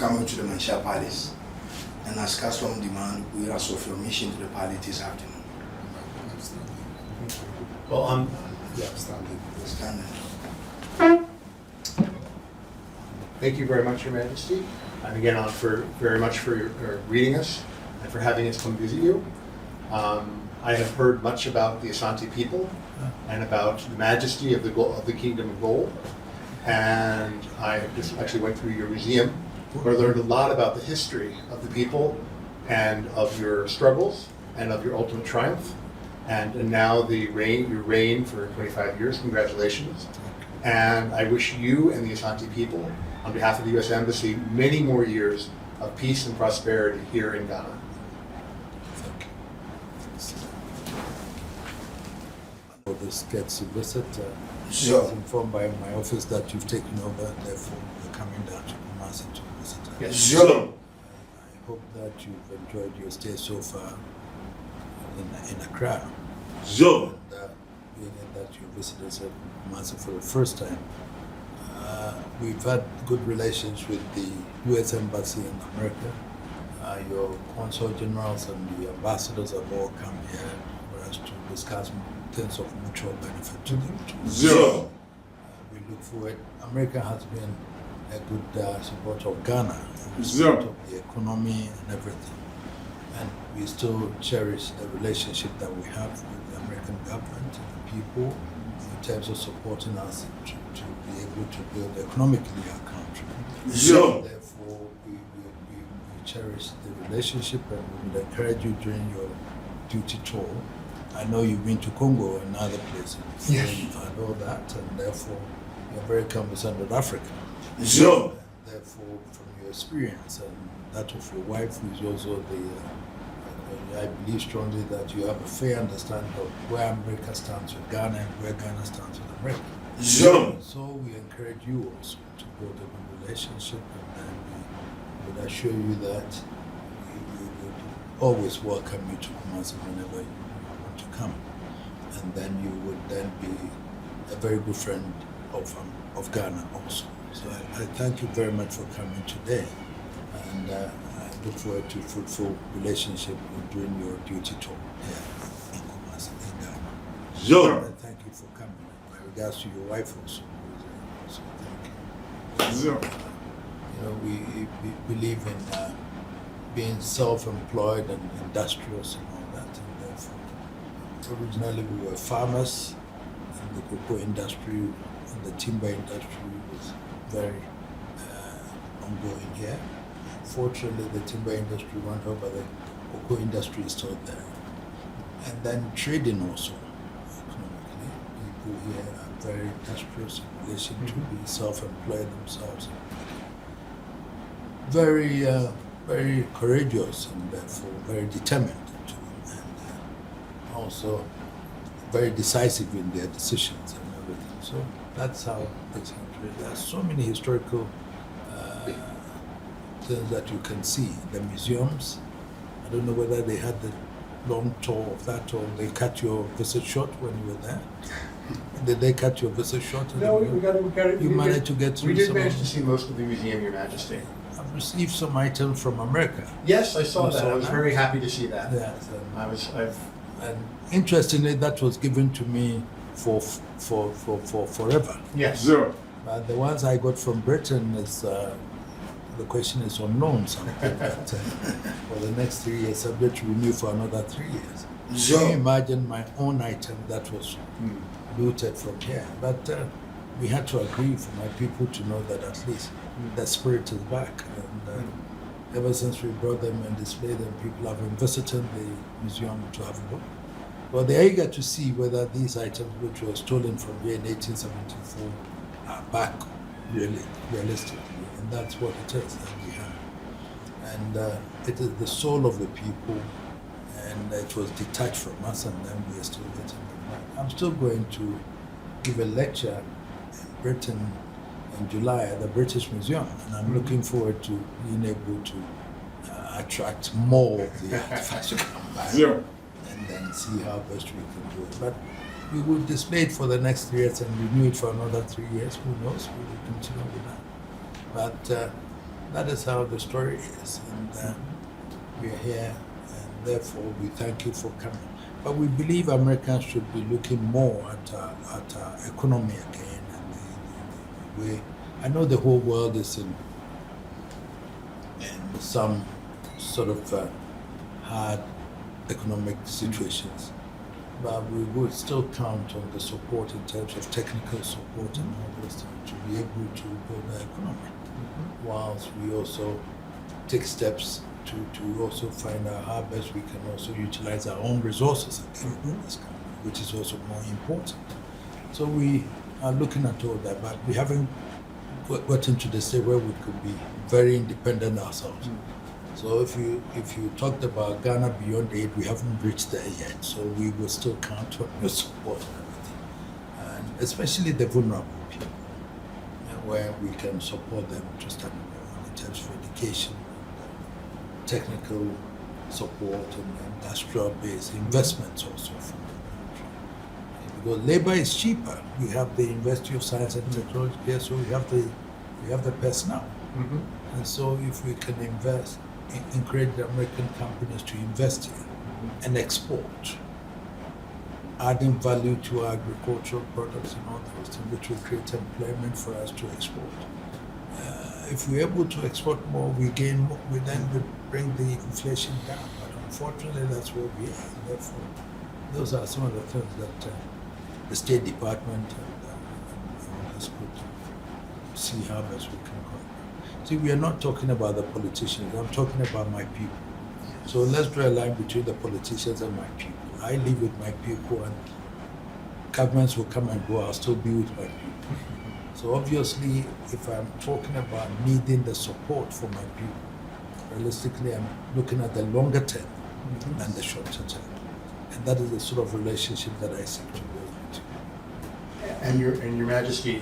coming to the Mansha Palace. And as custom demand, we ask of your mission to the palace this afternoon. Well, Standing. thank you very much, Your Majesty, and again, very much for reading us and for having us come visit you. I have heard much about the Asante people and about the majesty of the Kingdom of Gold, and I just actually went through your museum, where I learned a lot about the history of the people and of your struggles and of your ultimate triumph, and now your reign for 25 years. Congratulations. And I wish you and the Asante people, on behalf of the U.S. Embassy, many more years of peace and prosperity here in Ghana. This gets to visit. Sure. I was informed by my office that you've taken over, therefore you're coming down to Kumasi to visit. Yes. Sure. I hope that you've enjoyed your stay so far in Accra. Sure. And being that you visited Kumasi for the first time, we've had good relations with the U.S. Embassy in America. Your consul generals and the ambassadors have all come here for us to discuss things of mutual benefit to them. Sure. We look forward. America has been a good supporter of Ghana, Sure. of the economy and everything. And we still cherish the relationship that we have with the American government and the people in terms of supporting us to be able to build economically our country. Sure. Therefore, we cherish the relationship, and we would encourage you during your duty tour. I know you've been to Congo and other places. Yes. I know that, and therefore you're very conversant with Africa. Sure. And therefore, from your experience and that of your wife, who is also I believe strongly that you have a fair understanding of where America stands with Ghana and where Ghana stands with America. Sure. So we encourage you also to build a good relationship, and then we would assure you that we would always welcome you to Kumasi whenever you want to come. And then you would then be a very good friend of Ghana also. So I thank you very much for coming today, and I look forward to fruitful relationship during your duty tour here in Kumasi, in Ghana. Sure. And thank you for coming. My regards to your wife also. So thank you. Sure. We believe in being self-employed and industrious and all that. And therefore, originally we were farmers, and the cocoa industry and the timber industry was very ongoing here. Fortunately, the timber industry went over, the cocoa industry is still there. And then trading also, economically. People here are very industrious in relation to be self-employed themselves. Very, very courageous and therefore very determined too, and also very decisive in their decisions and everything. So that's how this country. There's so many historical things that you can see. The museums. I don't know whether they had the long tour of that, or they cut your visit short when you were there. Did they cut your visit short? No, we got it. You managed to get through. We did some manage of to see most of the museum, Your Majesty. I've received some items from America. Yes, I saw You that. saw I was that? very happy to see that. Yes, and interestingly, that was given to me for forever. Yes. Sure. But the ones I got from Britain is the question is unknown. Something but, for the next 3 years, subject to renew for another 3 years. Sure. Can you imagine my own item that was looted from here? But we had to agree for my people to know that at least the spirit is back. And ever since we brought them and displayed them, people have been visiting the museum to have a look. Well, they're eager to see whether these items, which were stolen from here in 1874, are back realistically. And that's what it is that we have. And it is the soul of the people, and it was detached from us, and then we are still getting them back. I'm still going to give a lecture in Britain in July at the British Museum, and I'm looking forward to being able to attract more of the artifacts to come back. Sure. And then see how best we can do it. But we will display it for the next 3 years and renew it for another 3 years. Who knows? We will continue with that. But that is how the story is. And we are here, and therefore we thank you for coming. But we believe Americans should be looking more at economy again. And the way, I know the whole world is in some sort of hard economic situations, but we would still count on the support in terms of technical support and all those things to be able to build the economy, whilst we also take steps to also find out how best we can also utilize our own resources in this country, which is also more important. So we are looking at all that, but we haven't gotten to the stage where we could be very independent ourselves. So if you talked about Ghana beyond aid, we haven't reached there yet. So we will still count on your support and everything, and especially the vulnerable people, where we can support them to stand alone in terms of education, technical support, and industrial-based investments also from the country. Because labor is cheaper. We have the University of Science and Technology here, so we have the personnel. And so if we can invest, encourage the American companies to invest here and export, adding value to our agricultural products and all those things, which will create employment for us to export. If we're able to export more, we gain more, we then would bring the inflation down. But unfortunately, that's where we are. Therefore, those are some of the things that the State Department and us could see how best we can go. See, we are not talking about the politicians. I'm talking about my people. So let's draw a line between the politicians and my people. I live with my people, and governments will come and go. I'll still be with my people. So obviously, if I'm talking about needing the support for my people, realistically, I'm looking at the longer term and the shorter term. And that is the sort of relationship that I seek to build with. And Your Majesty,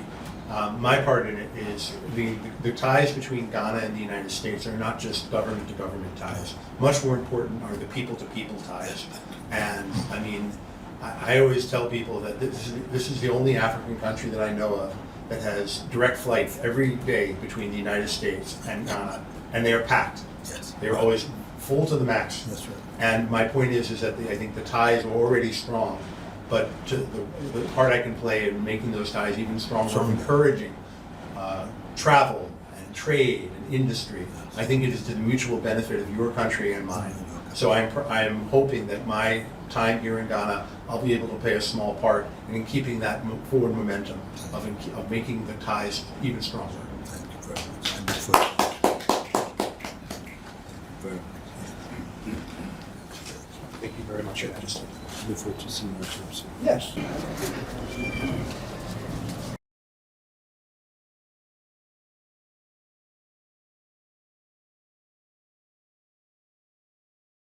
my part in it is the ties between Ghana and the United States are not just government to government ties. Much more important are the people to people ties. And I mean, I always tell people that this is the only African country that I know of that has direct flights every day between the United States and Ghana, and they are packed. Yes. They're always full to the max. That's right. And my point is that I think the ties are already strong, but the part I can play in making those ties even stronger, of encouraging travel and trade and industry, I think it is to the mutual benefit of your country and mine. So I'm hoping that my time here in Ghana, I'll be able to play a small part in keeping that forward momentum of making the ties even stronger. Thank you very much. And very much. Thank you very much, Your Majesty. Look forward to seeing you soon. Yes.